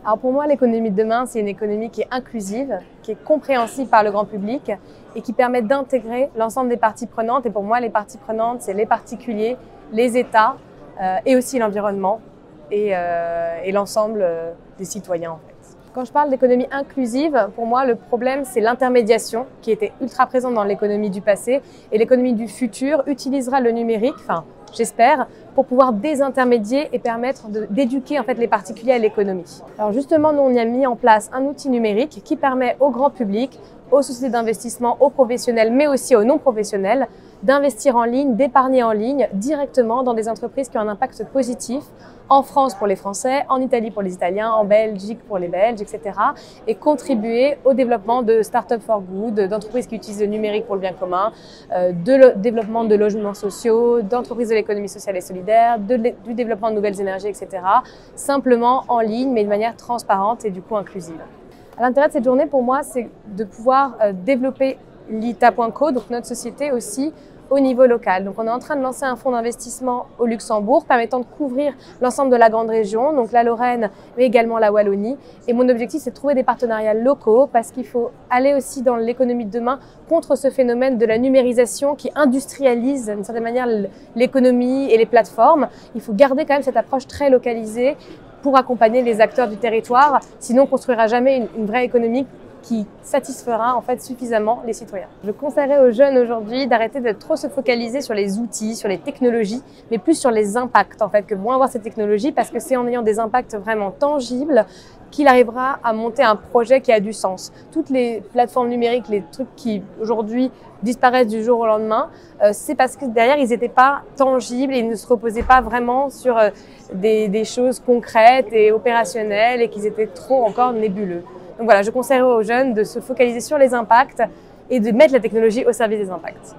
Alors pour moi, l'économie de demain, c'est une économie qui est inclusive, qui est compréhensible par le grand public et qui permet d'intégrer l'ensemble des parties prenantes. Et pour moi, les parties prenantes, c'est les particuliers, les États et aussi l'environnement et l'ensemble des citoyens en fait. Quand je parle d'économie inclusive, pour moi, le problème, c'est l'intermédiation qui était ultra présente dans l'économie du passé. Et l'économie du futur utilisera le numérique, enfin, j'espère, pour pouvoir désintermédier et permettre d'éduquer en fait les particuliers à l'économie. Alors justement, nous, on y a mis en place un outil numérique qui permet au grand public, aux sociétés d'investissement, aux professionnels, mais aussi aux non-professionnels, d'investir en ligne, d'épargner en ligne directement dans des entreprises qui ont un impact positif en France pour les Français, en Italie pour les Italiens, en Belgique pour les Belges, etc. et contribuer au développement de Startup for Good, d'entreprises qui utilisent le numérique pour le bien commun, développement de logements sociaux, d'entreprises de l'économie sociale et solidaire, du développement de nouvelles énergies, etc. simplement en ligne, mais de manière transparente et du coup inclusive. L'intérêt de cette journée pour moi, c'est de pouvoir développer l'ITA.co, donc notre société aussi, au niveau local. Donc on est en train de lancer un fonds d'investissement au Luxembourg permettant de couvrir l'ensemble de la grande région, donc la Lorraine mais également la Wallonie. Et mon objectif c'est de trouver des partenariats locaux parce qu'il faut aller aussi dans l'économie de demain contre ce phénomène de la numérisation qui industrialise d'une certaine manière l'économie et les plateformes. Il faut garder quand même cette approche très localisée pour accompagner les acteurs du territoire, sinon on ne construira jamais une vraie économie qui satisfera en fait suffisamment les citoyens. Je conseillerais aux jeunes aujourd'hui d'arrêter de trop se focaliser sur les outils, sur les technologies, mais plus sur les impacts en fait que vont avoir ces technologies, parce que c'est en ayant des impacts vraiment tangibles qu'il arrivera à monter un projet qui a du sens. Toutes les plateformes numériques, les trucs qui aujourd'hui disparaissent du jour au lendemain, c'est parce que derrière ils n'étaient pas tangibles et ils ne se reposaient pas vraiment sur des choses concrètes et opérationnelles et qu'ils étaient trop encore nébuleux. Donc voilà, je conseillerais aux jeunes de se focaliser sur les impacts et de mettre la technologie au service des impacts.